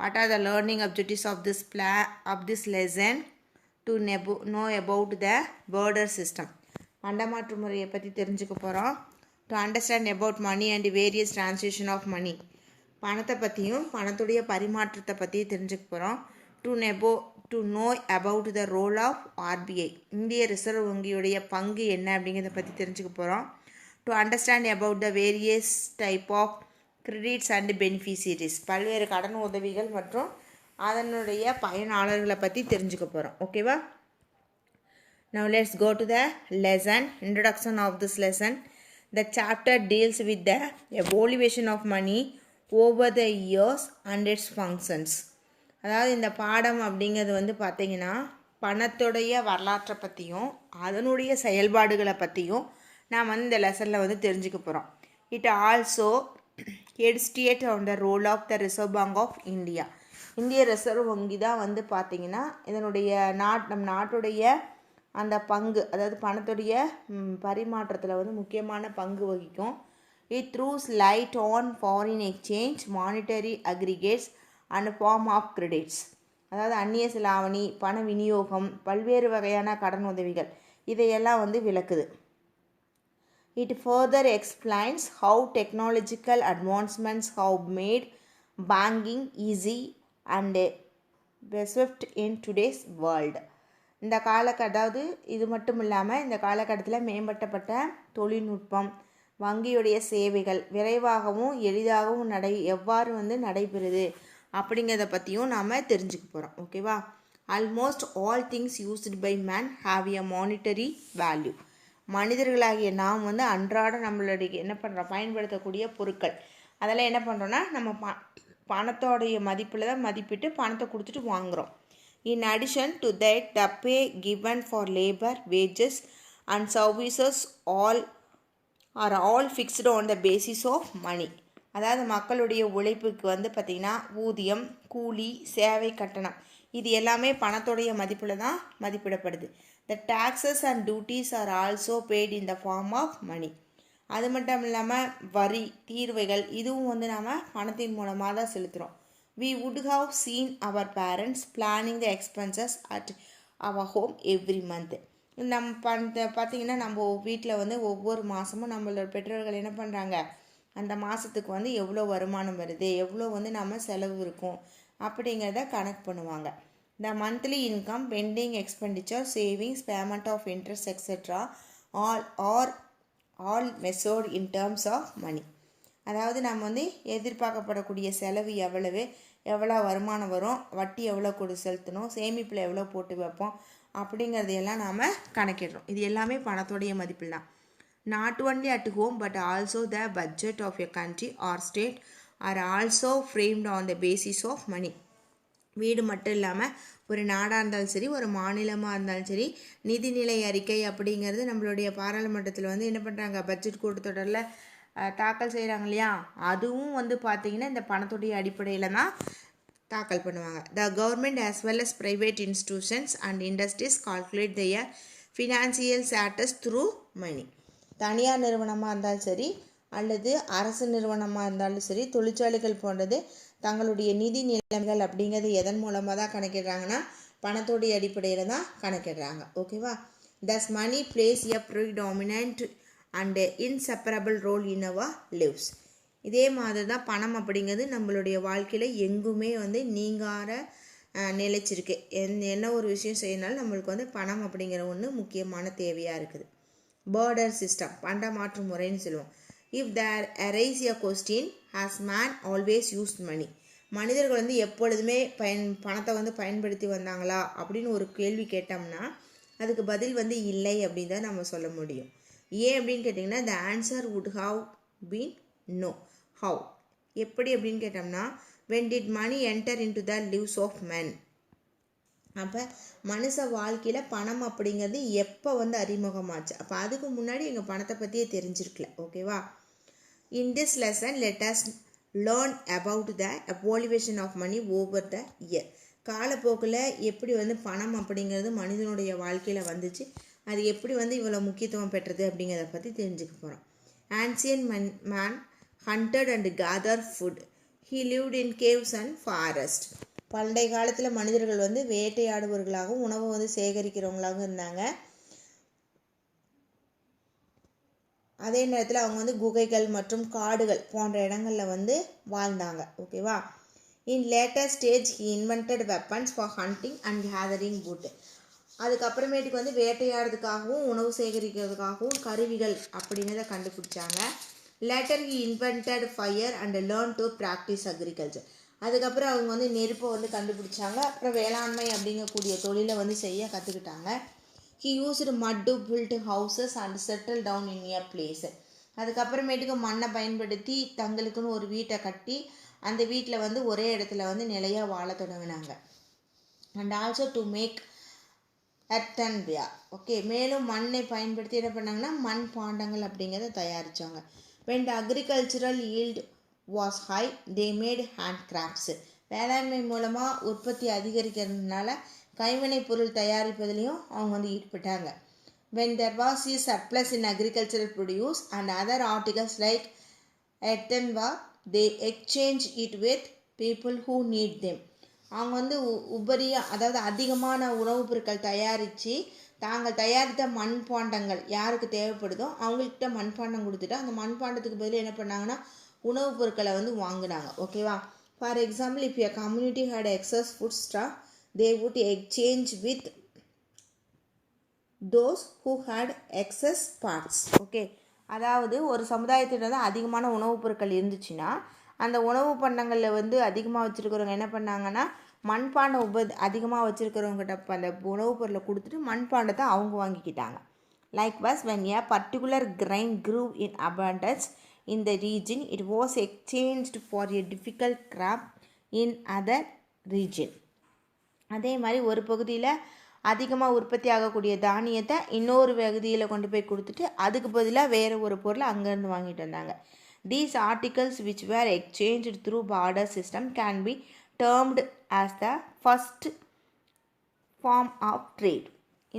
What are the learning objectives of this lesson? To know about the border system. பண்டமாற்று முறையை பற்றி தெரிஞ்சுக்க போகிறோம். To understand about money and various translation of money. பணத்தை பற்றியும் பணத்துடைய பரிமாற்றத்தை பற்றியும் தெரிஞ்சுக்க போகிறோம். To know about the role of RBI. இந்திய ரிசர்வ் வங்கியுடைய பங்கு என்ன அப்படிங்கிறத பற்றி தெரிஞ்சுக்க போகிறோம். To understand about the various type of credits and beneficiaries. பல்வேறு கடன் உதவிகள் மற்றும் அதனுடைய பயனாளர்களை பற்றி தெரிஞ்சுக்க போகிறோம். ஓகேவா? Now let's go to the lesson. Introduction of this lesson. The chapter deals with the evaluation of money over the years and its functions. அதாவது இந்த பாடம் அப்படிங்கிறது பார்த்தீங்கன்னா பணத்துடைய வரலாற்றை பற்றியும் அதனுடைய செயல்பாடுகளை பற்றியும் நாம் இந்த லெசனில் தெரிஞ்சுக்க போகிறோம். It also heads on the role of the Reserve Bank of India. இந்திய ரிசர்வ் வங்கி தான் பார்த்தீங்கன்னா இதனுடைய நம் நாட்டுடைய அந்த பங்கு, அதாவது பணத்துடைய பரிமாற்றத்தில் முக்கியமான பங்கு வகிக்கும். It throws light on foreign exchange, monetary aggregates and form of credits. அதாவது அந்நிய செலாவணி, பண விநியோகம், பல்வேறு வகையான கடன் உதவிகள் இதையெல்லாம் விளக்குது. It further explains how technological advancements have made banking easy and swift in today's world. இந்த அதாவது இது மட்டும் இல்லாமல் இந்த காலகட்டத்தில் மேம்பட்டப்பட்ட தொழில்நுட்பம், வங்கியுடைய சேவைகள் விரைவாகவும் எளிதாகவும் எவ்வாறு நடைபெறுது அப்படிங்கிறத பற்றியும் நாம் தெரிஞ்சுக்க போகிறோம். ஓகேவா? Almost all things used by man have a monetary value. மனிதர்களாகிய நாம் அன்றாட நம்மளுடைய என்ன பண்ணுறோம், பயன்படுத்தக்கூடிய பொருட்கள் அதெல்லாம் என்ன பண்ணுறோன்னா நம்ம பணத்தோடைய மதிப்பில் தான் மதிப்பிட்டு பணத்தை கொடுத்துட்டு வாங்குகிறோம். In addition to that, the pay given for labor, wages and services are all fixed on the basis of money. அதாவது மக்களுடைய உழைப்புக்கு பார்த்திங்கன்னா ஊதியம், கூலி, சேவை கட்டணம் இது எல்லாமே பணத்துடைய மதிப்பில் தான் மதிப்பிடப்படுது. The taxes and duties are also paid in the form of money. அது மட்டும் இல்லாமல் வரி, தீர்வைகள் இதுவும் நாம் பணத்தின் மூலமாக தான் செலுத்துகிறோம். We would have seen our parents planning the expenses at our home every month. பார்த்திங்கன்னா நம்ம வீட்டில் ஒவ்வொரு மாதமும் நம்மளோட பெற்றோர்கள் என்ன பண்ணுறாங்க, அந்த மாதத்துக்கு எவ்வளோ வருமானம் வருது, எவ்வளோ நம்ம செலவு இருக்கும் அப்படிங்கிறத கணக்கு பண்ணுவாங்க. The monthly income, pending expenditure, savings, payment of interest, etc. all measured in terms of money. அதாவது நம்ம எதிர்பார்க்கப்படக்கூடிய செலவு எவ்வளோ வருமானம் வரும், வட்டி எவ்வளோ செலுத்தணும், சேமிப்பில் எவ்வளோ போட்டு வைப்போம் அப்படிங்கிறதையெல்லாம் நாம் கணக்கிடுறோம். இது எல்லாமே பணத்தோடைய மதிப்பில் தான். Not only at home but also the budget of a country or state are also framed on the basis of money. வீடு மட்டும் இல்லாமல் ஒரு நாடாக இருந்தாலும் சரி, ஒரு மாநிலமாக இருந்தாலும் சரி, நிதிநிலை அறிக்கை அப்படிங்கிறது நம்மளுடைய பாராளுமன்றத்தில் என்ன பண்ணுறாங்க, பட்ஜெட் கூட்டத்தொடரில் தாக்கல் செய்கிறாங்க இல்லையா, அதுவும் பார்த்திங்கன்னா இந்த பணத்துடைய அடிப்படையில் தான் தாக்கல் பண்ணுவாங்க. The government as well as private institutions and industries calculate their financial status through money. தனியார் நிறுவனமாக இருந்தாலும் சரி அல்லது அரசு நிறுவனமாக இருந்தாலும் சரி, தொழிற்சாலைகள் போன்றது தங்களுடைய நிதி நிலைமைகள் அப்படிங்கிறது எதன் மூலமாக தான் கணக்கிடுறாங்கன்னா பணத்தோடைய அடிப்படையில் தான் கணக்கிடுறாங்க. ஓகேவா? Thus money plays a predominant and inseparable role in our lives. இதே மாதிரி தான் பணம் அப்படிங்கிறது நம்மளுடைய வாழ்க்கையில் எங்குமே நீங்கார நிலைச்சிருக்கு. என்ன ஒரு விஷயம் செய்யனாலும் நம்மளுக்கு பணம் அப்படிங்கிற ஒன்று முக்கியமான தேவையாக இருக்குது. பார்டர் சிஸ்டம், பண்டமாற்று முறைன்னு சொல்லுவோம். If there arise a question, has man always used money? மனிதர்கள் எப்பொழுதுமே பணத்தை பயன்படுத்தி வந்தாங்களா அப்படின்னு ஒரு கேள்வி கேட்டோம்னா அதுக்கு பதில் இல்லை அப்படின்னு தான் நம்ம சொல்ல முடியும். ஏன் அப்படின்னு கேட்டிங்கன்னா the answer would have been no. How? எப்படி அப்படின்னு கேட்டோம்னா when did money enter into the lives of men? அப்போ மனுஷ வாழ்க்கையில் பணம் அப்படிங்கிறது எப்போ அறிமுகமாச்சு, அப்போ அதுக்கு முன்னாடி எங்கள் பணத்தை பற்றியே தெரிஞ்சிருக்கல. ஓகேவா? In this lesson, let us learn about the evaluation of money over the year. காலப்போக்கில் எப்படி பணம் அப்படிங்கிறது மனிதனுடைய வாழ்க்கையில் வந்துச்சு, அது எப்படி இவ்வளோ முக்கியத்துவம் பெற்றது அப்படிங்கிறத பற்றி தெரிஞ்சுக்க போகிறோம். Ancient man hunted and gathered food. He lived in caves and forest. பண்டைய காலத்தில் மனிதர்கள் வந்து வேட்டையாடுபவர்களாகவும் உணவு வந்து சேகரிக்கிறவங்களாகவும் இருந்தாங்க. அதே நேரத்தில் அவங்க வந்து குகைகள் மற்றும் காடுகள் போன்ற இடங்களில் வந்து வாழ்ந்தாங்க. ஓகேவா. இன் later stage he invented weapons for hunting and gathering wood. அதுக்கப்புறமேட்டுக்கு வந்து வேட்டையாடுறதுக்காகவும் உணவு சேகரிக்கிறதுக்காகவும் கருவிகள் அப்படிங்கிறத கண்டுபிடிச்சாங்க. Later he invented fire and learn to practice agriculture. அதுக்கப்புறம் அவங்க வந்து நெருப்பை வந்து கண்டுபிடிச்சாங்க. அப்புறம் வேளாண்மை அப்படிங்கக்கூடிய தொழிலை வந்து செய்ய கற்றுக்கிட்டாங்க. He used mud to build houses and settle down in a place. அதுக்கப்புறமேட்டுக்கு மண்ணை பயன்படுத்தி தங்களுக்குன்னு ஒரு வீட்டை கட்டி அந்த வீட்டில் வந்து ஒரே இடத்துல வந்து நிலையாக வாழ தொடங்கினாங்க. And also to make earthenware. Okay, மேலும் மண்ணை பயன்படுத்தி என்ன பண்ணாங்கன்னா மண் பாண்டங்கள் அப்படிங்கிறத தயாரித்தாங்க. when the agricultural yield was high they made handcrafts. வேளாண்மை மூலமாக உற்பத்தி அதிகரிக்கிறதுனால கைவினை பொருள் தயாரிப்பதிலையும் அவங்க வந்து ஈடுபட்டாங்க. when there was a surplus in agricultural produce and other articles like earthenware they exchange it with people who need them. அவங்க வந்து உபரியாக அதாவது அதிகமான உணவுப் பொருட்கள் தயாரித்து தாங்கள் தயாரித்த மண்பாண்டங்கள் யாருக்கு தேவைப்படுதோ அவங்கள்கிட்ட மண்பாண்டம் கொடுத்துட்டு அந்த மண்பாண்டத்துக்கு பதில் என்ன பண்ணாங்கன்னா உணவுப் பொருட்களை வந்து வாங்கினாங்க. ஓகேவா. For example if a community had excess food stock they would exchange with those who had excess parts. Okay, அதாவது ஒரு சமுதாயத்தில் வந்து அதிகமான உணவுப் பொருட்கள் இருந்துச்சுன்னா அந்த உணவு பண்டங்களில் வந்து அதிகமாக வச்சுருக்கிறவங்க என்ன பண்ணாங்கன்னா மண்பாண்டம் அதிகமாக வச்சுருக்கிறவங்ககிட்ட அந்த உணவுப் பொருளை கொடுத்துட்டு மண்பாண்டத்தை அவங்க வாங்கிக்கிட்டாங்க. Likewise, when a particular grain grew in abundance in the region, it was exchanged for a difficult crop in other region. அதே மாதிரி ஒரு பகுதியில் அதிகமாக உற்பத்தி ஆகக்கூடிய தானியத்தை இன்னொரு பகுதியில் கொண்டு போய் கொடுத்துட்டு அதுக்கு பதிலாக வேறு ஒரு பொருளை அங்கேருந்து வாங்கிட்டு வந்தாங்க. These articles which were exchanged through barter system can be termed as the first form of trade.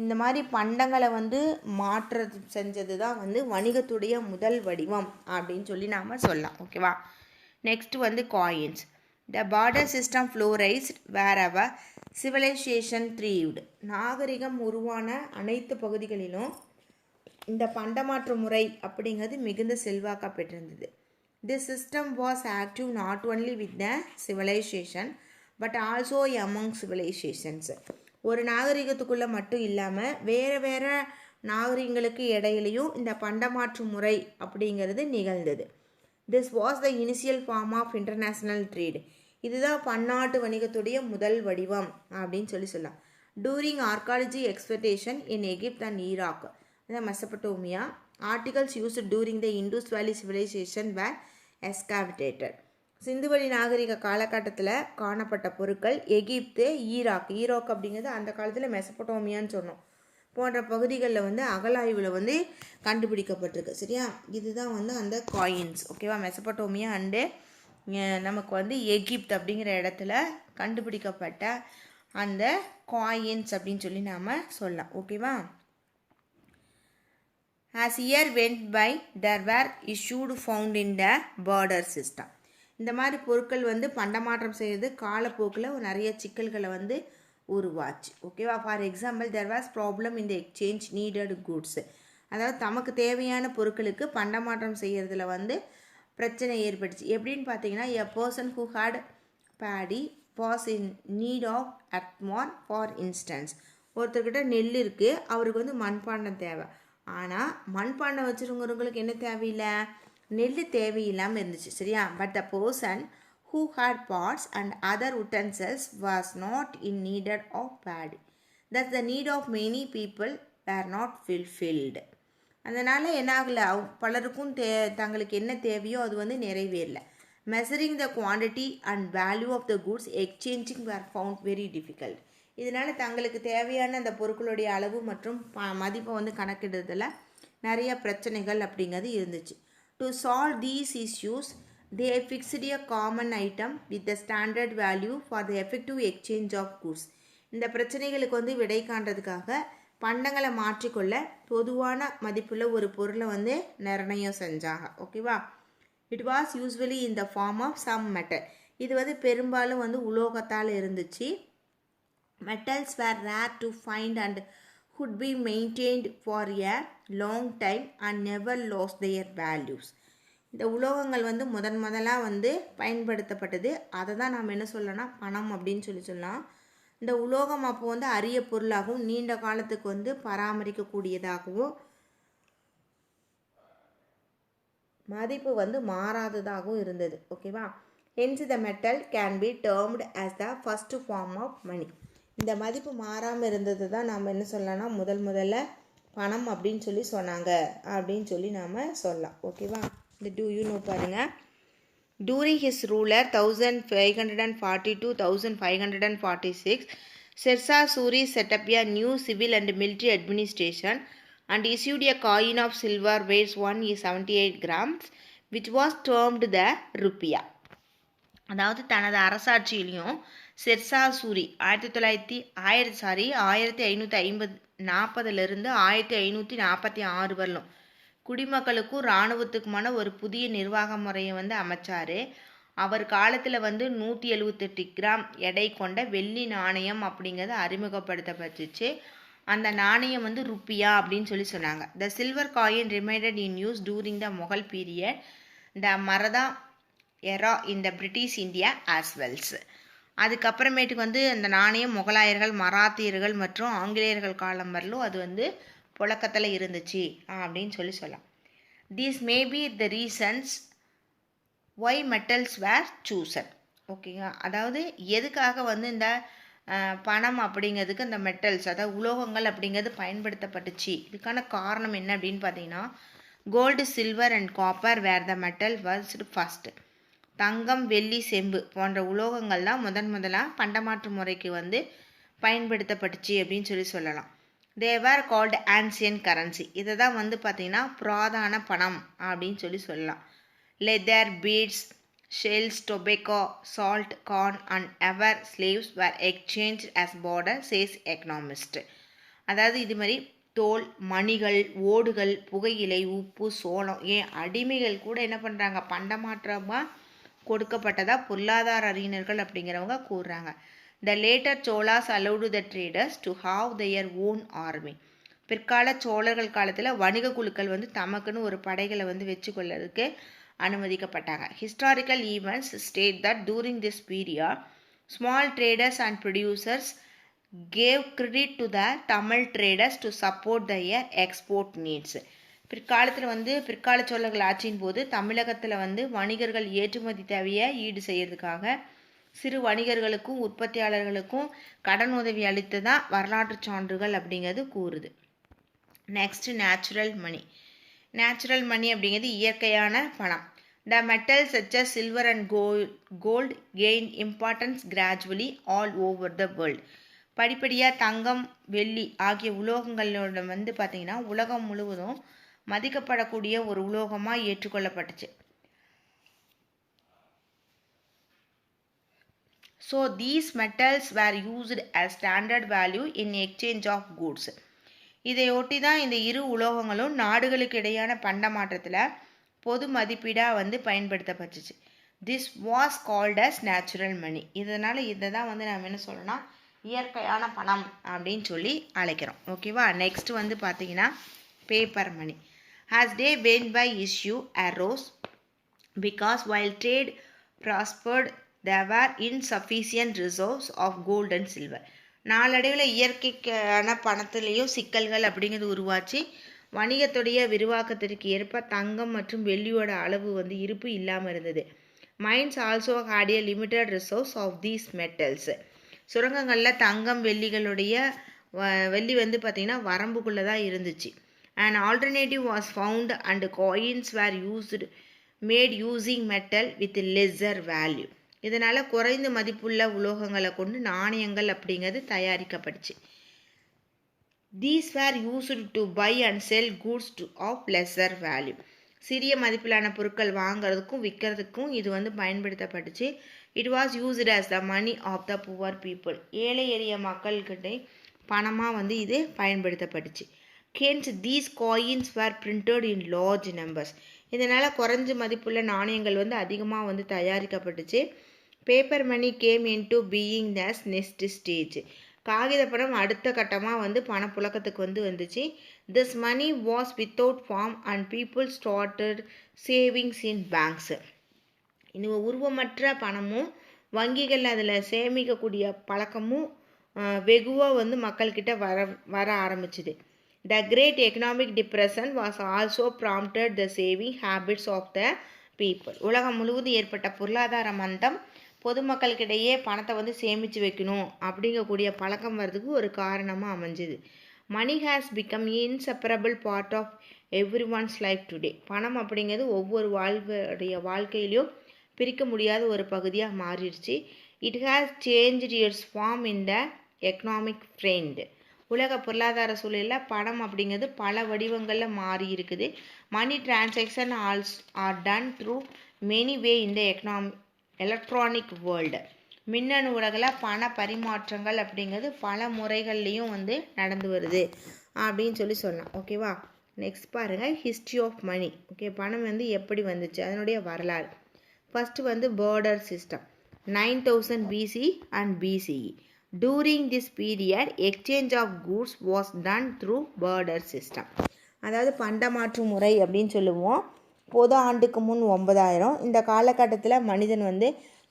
இந்த மாதிரி பண்டங்களை வந்து மாற்ற செஞ்சது தான் வந்து வணிகத்துடைய முதல் வடிவம் அப்படின்னு சொல்லி நாம் சொல்லலாம். ஓகேவா. நெக்ஸ்ட் வந்து coins. The barter system flourished wherever civilization thrived. நாகரிகம் உருவான அனைத்து பகுதிகளிலும் இந்த பண்டமாற்று முறை அப்படிங்கிறது மிகுந்த செல்வாக்கா பெற்றிருந்தது. This system was active not only with the civilization but also among civilizations. ஒரு நாகரிகத்துக்குள்ளே மட்டும் இல்லாமல் வேறு வேறு நாகரிகங்களுக்கு இடையிலையும் இந்த பண்டமாற்று முறை அப்படிங்கிறது நிகழ்ந்தது. This was the initial form of international trade. இதுதான் பன்னாட்டு வணிகத்துடைய முதல் வடிவம் அப்படின்னு சொல்லலாம். During archaeology exploitation in Egypt and Iraq, Mesopotamia, articles used during the Indus Valley civilization were excavated. சிந்துவெளி நாகரிக காலகட்டத்தில் காணப்பட்ட பொருட்கள் எகிப்து, ஈராக் அப்படிங்கிறது அந்த காலத்தில் மெசபடோமியான்னு சொன்னோம் போன்ற பகுதிகளில் வந்து அகலாய்வில் வந்து கண்டுபிடிக்கப்பட்டிருக்கு. சரியா. இதுதான் வந்து அந்த காயின்ஸ். ஓகேவா. மெசபடோமியா அண்டு நமக்கு வந்து எகிப்து அப்படிங்கிற இடத்துல கண்டுபிடிக்கப்பட்ட அந்த காயின்ஸ் அப்படின்னு சொல்லி நாம் சொல்லலாம். ஓகேவா. As year went by there were issued found in the barter system. இந்த மாதிரி பொருட்கள் வந்து பண்டமாற்றம் செய்வது காலப்போக்கில் நிறைய சிக்கல்களை வந்து உருவாச்சு. ஓகேவா. For example there was problem in the exchange needed goods. அதாவது தமக்கு தேவையான பொருட்களுக்கு பண்டமாற்றம் செய்கிறதுல வந்து பிரச்சனை ஏற்பட்டுச்சு. எப்படின்னு பார்த்தீங்கன்னா a person who had paddy was in need of earthworm for instance. ஒருத்தர்கிட்ட நெல் இருக்குது, அவருக்கு வந்து மண்பாண்டம் தேவை. ஆனால் மண்பாண்டம் வச்சுருக்கிறவங்களுக்கு என்ன தேவையில்லை, நெல் தேவையில்லாமல் இருந்துச்சு. சரியா. But the person who had pots and other utensils was not in needed of paddy. Thus the need of many people were not fulfilled. அதனால் என்ன ஆகலை, பலருக்கும் தங்களுக்கு என்ன தேவையோ அது வந்து நிறைவேறல. Measuring the quantity and value of the goods exchanging were found very difficult. இதனால் தங்களுக்கு தேவையான அந்த பொருட்களுடைய அளவு மற்றும் மதிப்பை வந்து கணக்கிடுறதுல நிறைய பிரச்சனைகள் அப்படிங்கிறது இருந்துச்சு. To solve these issues, they fixed a common item with the standard value for the effective exchange of goods. இந்த பிரச்சனைகளுக்கு வந்து விடை காண்றதுக்காக பண்டங்களை மாற்றிக்கொள்ள பொதுவான மதிப்புள்ள ஒரு பொருளை வந்து நிர்ணயம் செஞ்சாங்க. ஓகேவா. It was usually in the form of some metal. இது வந்து பெரும்பாலும் வந்து உலோகத்தால் இருந்துச்சு. Metals were rare to find and could be maintained for a long time and never lost their values. இந்த உலோகங்கள் வந்து முதலாக வந்து பயன்படுத்தப்பட்டது. அதை தான் நாம் என்ன சொல்லலாம், பணம் அப்படின்னு சொல்லலாம். இந்த உலோகம் அப்போ வந்து அரிய பொருளாகவும் நீண்ட காலத்துக்கு வந்து பராமரிக்கக்கூடியதாகவும் மதிப்பு வந்து மாறாததாகவும் இருந்தது. ஓகேவா? hence the metal can be termed as the first form of money. இந்த மதிப்பு மாறாமல் இருந்தது தான் நாம் என்ன சொல்லலாம்னா முதல்ல பணம் அப்படின்னு சொல்லி சொன்னாங்க அப்படின்னு சொல்லி நாம் சொல்லலாம். ஓகேவா? இந்த do you know பாருங்க. During his ruler 1540 to 1546, Shershah Suri set up a new civil and military administration and issued a coin of silver weighs 178 grams which was termed the rupiah. அதாவது தனது அரசாட்சியிலையும் ஷெர்ஷா சூரி 1540 1546 வரலும் குடிமக்களுக்கும் இராணுவத்துக்குமான ஒரு புதிய நிர்வாக முறையை வந்து அமைச்சார். அவர் காலத்தில் வந்து 178 கிராம் எடை கொண்ட வெள்ளி நாணயம் அப்படிங்கிறது அறிமுகப்படுத்தப்பட்டுச்சு. அந்த நாணயம் வந்து ருப்பியா அப்படின்னு சொல்லி சொன்னாங்க. The silver coin remained in use during the Mughal period the Maratha era in the British India as wells. அதுக்கப்புறமேட்டுக்கு வந்து அந்த நாணயம் முகலாயர்கள், மராத்தியர்கள் மற்றும் ஆங்கிலேயர்கள் காலம் வரலும் அது வந்து புழக்கத்தில் இருந்துச்சு அப்படின்னு சொல்லி சொல்லலாம். These may be the reasons why metals were chosen. ஓகேங்க, அதாவது எதுக்காக வந்து இந்த பணம் அப்படிங்கிறதுக்கு இந்த மெட்டல்ஸ் அதாவது உலோகங்கள் அப்படிங்கிறது பயன்படுத்தப்பட்டுச்சு. இதுக்கான காரணம் என்ன அப்படின்னு பார்த்தீங்கன்னா, gold, silver and copper were the metal was first. தங்கம், வெள்ளி, செம்பு போன்ற உலோகங்கள் தான் முதலாக பண்டமாற்று முறைக்கு வந்து பயன்படுத்தப்பட்டுச்சு அப்படின்னு சொல்லி சொல்லலாம். They were called ancient currency. இதை தான் வந்து பார்த்திங்கன்னா புராதன பணம் அப்படின்னு சொல்லி சொல்லலாம். Leather, beads, shells, tobacco, salt, corn and ever slaves were exchange as barter says economist. அதாவது இது மாதிரி தோல், மணிகள், ஓடுகள், புகையிலை, உப்பு, சோளம், ஏன் அடிமைகள் கூட என்ன பண்ணுறாங்க, பண்டமாற்றமாக கொடுக்கப்பட்டதா பொருளாதார அறிஞர்கள் அப்படிங்கிறவங்க கூறுறாங்க. The later Cholas allowed the traders to have their own army. பிற்கால சோழர்கள் காலத்தில் வணிக குழுக்கள் வந்து தமக்குன்னு ஒரு படைகளை வந்து வச்சுக்கொள்ளறதுக்கு அனுமதிக்கப்பட்டாங்க. Historical events state that during this period small traders and producers gave credit to the Tamil traders to support their export needs. பிற்கால சோழர்கள் ஆட்சியின் போது தமிழகத்தில் வந்து வணிகர்கள் ஏற்றுமதி தேவையை ஈடு செய்யறதுக்காக சிறு வணிகர்களுக்கும் உற்பத்தியாளர்களுக்கும் கடன் உதவி அளித்ததான் வரலாற்று சான்றுகள் அப்படிங்கிறது கூறுது. Next natural money. Natural money அப்படிங்கிறது இயற்கையான பணம். The metal such as silver and gold gain importance gradually all over the world. படிப்படியாக தங்கம், வெள்ளி ஆகிய உலோகங்களோட வந்து பார்த்திங்கன்னா உலகம் முழுவதும் மதிக்கப்படக்கூடிய ஒரு உலோகமாக ஏற்றுக்கொள்ளப்பட்டுச்சு. So these metals were used as standard value in exchange of goods. இதையொட்டி தான் இந்த இரு உலோகங்களும் நாடுகளுக்கு இடையான பண்டமாற்றத்தில் பொது மதிப்பீடாக வந்து பயன்படுத்தப்பட்டுச்சு. This was called as natural money. இதனால் இதை தான் வந்து நம்ம என்ன சொல்லணும்னா இயற்கையான பணம் அப்படின்னு சொல்லி அழைக்கிறோம். ஓகேவா? நெக்ஸ்ட் வந்து பார்த்தீங்கன்னா paper money. As they went by issue arose because while trade prospered there were insufficient reserves of gold and silver. நாளடைவில் இயற்கைக்கான பணத்திலேயும் சிக்கல்கள் அப்படிங்கிறது உருவாச்சு. வணிகத்துடைய விரிவாக்கத்திற்கு ஏற்ப தங்கம் மற்றும் வெள்ளியோட அளவு வந்து இருப்பு இல்லாமல் இருந்தது. Mines also had a limited resource of these metals. சுரங்கங்களில் தங்கம், வெள்ளி வந்து பார்த்திங்கன்னா வரம்புக்குள்ளே தான் இருந்துச்சு. An alternative was found and coins were made using metal with lesser value. இதனால் குறைந்த மதிப்புள்ள உலோகங்களை கொண்டு நாணயங்கள் அப்படிங்கிறது தயாரிக்கப்பட்டுச்சு. These were used to buy and sell goods of lesser value. சிறிய மதிப்பிலான பொருட்கள் வாங்கிறதுக்கும் விற்கிறதுக்கும் இது வந்து பயன்படுத்தப்பட்டுச்சு. It was used as the money of the poor people. ஏழை எளிய மக்கள்கிட்ட பணமாக வந்து இது பயன்படுத்தப்பட்டுச்சு. Hence these coins were printed in large numbers. இதனால் குறைஞ்ச மதிப்புள்ள நாணயங்கள் வந்து அதிகமாக வந்து தயாரிக்கப்பட்டுச்சு. Paper money came into being thus next stage. காகித பணம் அடுத்த கட்டமாக வந்து பணப்புழக்கத்துக்கு வந்துச்சு. This money was without form and people started savings in banks. இது உருவமற்ற பணமும் வங்கிகள் அதில் சேமிக்கக்கூடிய பழக்கமும் வெகுவாக வந்து மக்கள்கிட்ட வர ஆரம்பிச்சுது. The great economic depression was also prompted the saving habits of the people. உலகம் முழுவதும் ஏற்பட்ட பொருளாதார மந்தம் பொதுமக்களுக்கிடையே பணத்தை வந்து சேமித்து வைக்கணும் அப்படிங்கக்கூடிய பழக்கம் வர்றதுக்கு ஒரு காரணமாக அமைஞ்சுது. Money has become inseparable part of everyone's life today. பணம் அப்படிங்கிறது ஒவ்வொரு வாழ்க்கையிலையும் பிரிக்க முடியாத ஒரு பகுதியாக மாறிடுச்சு. It has changed its form in the economic trend. உலக பொருளாதார சூழலில் பணம் அப்படிங்கிறது பல வடிவங்களில் மாறி இருக்குது. Money transaction are done through many way in the electronic world. மின்னணு உலகில் பண பரிமாற்றங்கள் அப்படிங்கிறது பல முறைகள்லையும் வந்து நடந்து வருது அப்படின்னு சொல்லலாம். ஓகேவா, நெக்ஸ்ட் பாருங்கள், ஹிஸ்ட்ரி ஆஃப் மணி. ஓகே, பணம் வந்து எப்படி வந்துச்சு அதனுடைய வரலாறு. ஃபஸ்ட்டு வந்து border system 9000 BC and BCE. During this period, exchange of goods was done through barter system. அதாவது பண்டமாற்று முறை அப்படின்னு சொல்லுவோம். பொது ஆண்டுக்கு முன் 9000. இந்த காலகட்டத்தில் மனிதன் வந்து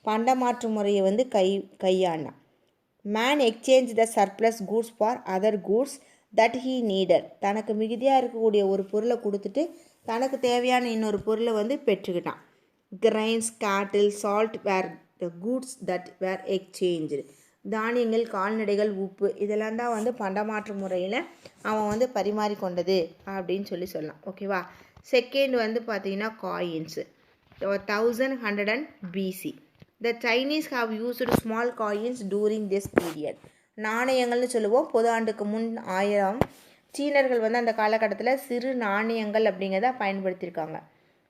பண்டமாற்று முறையை வந்து கையாண்டான். Man exchange the surplus goods for other goods that he needed. தனக்கு மிகுதியாக இருக்கக்கூடிய ஒரு பொருளை கொடுத்துட்டு தனக்கு தேவையான இன்னொரு பொருளை வந்து பெற்றுக்கிட்டான். Grains, cattle, salt were the goods that were exchange. தானியங்கள், கால்நடைகள், உப்பு இதெல்லாம் தான் வந்து பண்டமாற்று முறையில் அவன் வந்து பரிமாறிக்கொண்டது அப்படின்னு சொல்லலாம். ஓகேவா, செகண்ட் வந்து பார்த்தீங்கன்னா coins 1100 BC. The Chinese have used small coins during this period. நாணயங்கள்னு சொல்லுவோம். பொது ஆண்டுக்கு முன் 1000. சீனர்கள் வந்து அந்த காலகட்டத்தில் சிறு நாணயங்கள் அப்படிங்கிறத பயன்படுத்தியிருக்காங்க.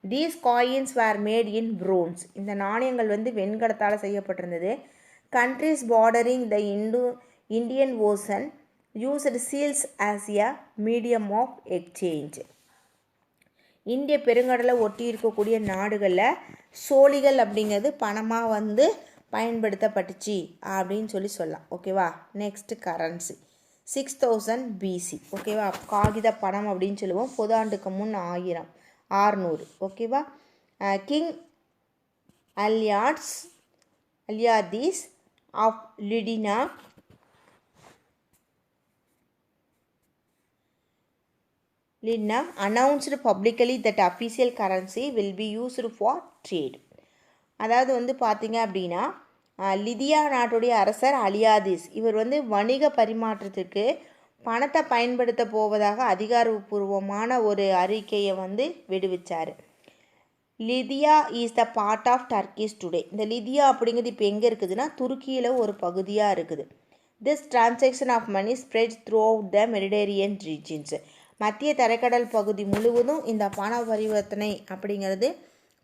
These coins were made in bronze. இந்த நாணயங்கள் வந்து வெண்கலத்தால் செய்யப்பட்டிருந்தது. Countries bordering the Indian Ocean used seals as a medium of exchange. இந்திய பெருங்கடலை ஒட்டி இருக்கக்கூடிய நாடுகளில் சோழிகள் அப்படிங்கிறது பணமாக வந்து பயன்படுத்தப்பட்டுச்சு அப்படின்னு சொல்லலாம். ஓகேவா, நெக்ஸ்ட் கரன்சி 6000 BC. ஓகேவா, காகித பணம் அப்படின்னு சொல்லுவோம். பொது ஆண்டுக்கு முன் 600. ஓகேவா, king அலியாதீஸ் of Lidina announced publicly that official currency will be used for trade. அதாவது வந்து பார்த்தீங்க அப்படின்னா லிதியா நாட்டுடைய அரசர் அலியாதீஸ் இவர் வந்து வணிக பரிமாற்றத்துக்கு பணத்தை பயன்படுத்த போவதாக அதிகாரப்பூர்வமான ஒரு அறிக்கையை வந்து விடுவிச்சார். Lydia is the part of Turkey's today. இந்த லிதியா அப்படிங்கிறது இப்போ எங்கே இருக்குதுன்னா துருக்கியில் ஒரு பகுதியாக இருக்குது. This transaction of money spread throughout the Mediterranean regions. மத்திய தரைக்கடல் பகுதி முழுவதும் இந்த பண பரிவர்த்தனை அப்படிங்கிறது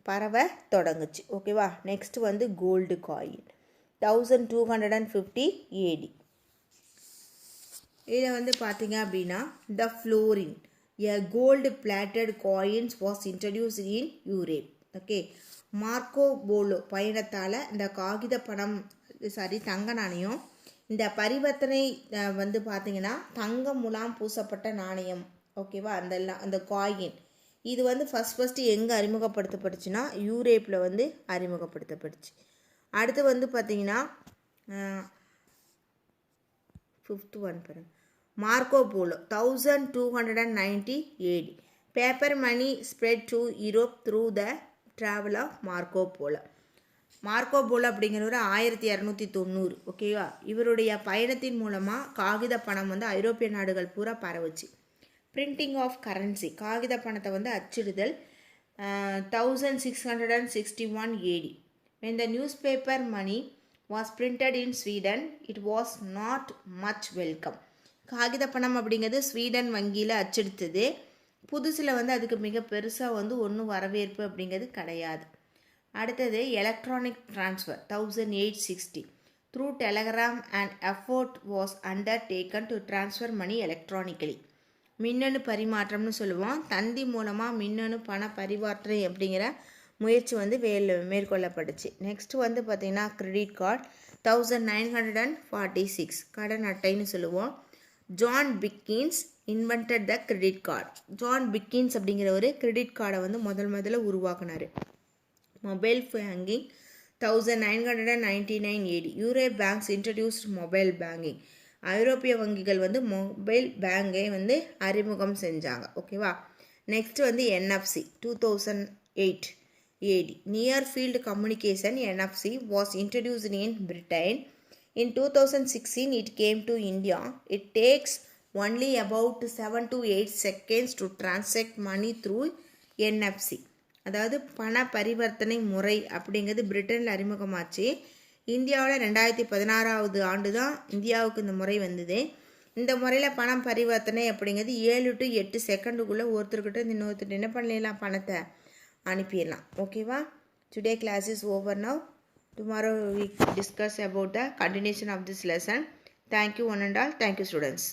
பரவ தொடங்குச்சு. ஓகேவா, நெக்ஸ்ட் வந்து கோல்டு காயின் 1250 AD. இதில் வந்து பார்த்தீங்க அப்படின்னா the florin a gold plated coins was introduced in Europe. Okay, Marco Polo பயணத்தால் இந்த காகித பணம் தங்க நாணயம் இந்த பரிவர்த்தனை வந்து பார்த்தீங்கன்னா தங்க முலாம் பூசப்பட்ட நாணயம். ஓகேவா, அந்த காயின் இது வந்து ஃபஸ்ட்டு எங்கே அறிமுகப்படுத்தப்பட்டுச்சுன்னா யூரோப்பில் வந்து அறிமுகப்படுத்தப்பட்டுச்சு. அடுத்து வந்து பார்த்தீங்கன்னா 5th ஒன் பாருங்க, Marco Polo 1290 AD. Paper money spread to Europe through the travel of Marco Polo. Marco Polo அப்படிங்கிறவர் 1290. ஓகேவா, இவருடைய பயணத்தின் மூலமாக காகித பணம் வந்து ஐரோப்பிய நாடுகள் பூரா பரவுச்சு. பிரிண்டிங் ஆஃப் கரன்சி காகித பணத்தை வந்து அச்சிடுதல் 1661 AD. when the newspaper money was printed in Sweden, it was not much welcome. காகித பணம் அப்படிங்கிறது ஸ்வீடன் வங்கியில் அச்செடுத்தது. புதுசில் வந்து அதுக்கு மிக பெருசாக வந்து ஒன்றும் வரவேற்பு அப்படிங்கிறது கிடையாது. அடுத்தது electronic transfer 1860. Through telegram and effort was undertaken to transfer money electronically. மின்னணு பரிமாற்றம்னு சொல்லுவோம். தந்தி மூலமாக மின்னணு பண பரிவர்த்தனை அப்படிங்கிற முயற்சி வந்து மேற்கொள்ளப்பட்டுச்சு. நெக்ஸ்ட் வந்து பார்த்திங்கன்னா கிரெடிட் கார்டு 1946 கடன் அட்டைன்னு சொல்லுவோம். John Biggins invented the credit card. John Biggins அப்படிங்கிற ஒரு கிரெடிட் கார்டை வந்து முதல்ல உருவாக்குனார். Mobile banking 1999 AD. Europe banks introduced mobile banking. ஐரோப்பிய வங்கிகள் வந்து மொபைல் பேங்கை வந்து அறிமுகம் செஞ்சாங்க. ஓகேவா. நெக்ஸ்ட் வந்து NFC 2008 AD. Near field communication NFC was introduced in Britain. In 2016 it came to India. It takes only about 7 to 8 seconds to transact money through NFC. அதாவது பண பரிவர்த்தனை முறை அப்படிங்கிறது பிரிட்டனில் அறிமுகமாச்சு. இந்தியாவில் 2016 ஆண்டு தான் இந்தியாவுக்கு இந்த முறை வந்தது. இந்த முறையில் பணம் பரிவர்த்தனை அப்படிங்கிறது 7 to 8 செகண்டுக்குள்ளே ஒருத்தர்கிட்ட இன்னொருத்தர் என்ன பண்ணலாம், பணத்தை அனுப்பிடலாம். ஓகேவா. Today class is over now. Tomorrow we discuss about the continuation of this lesson. Thank you one and all. Thank you students.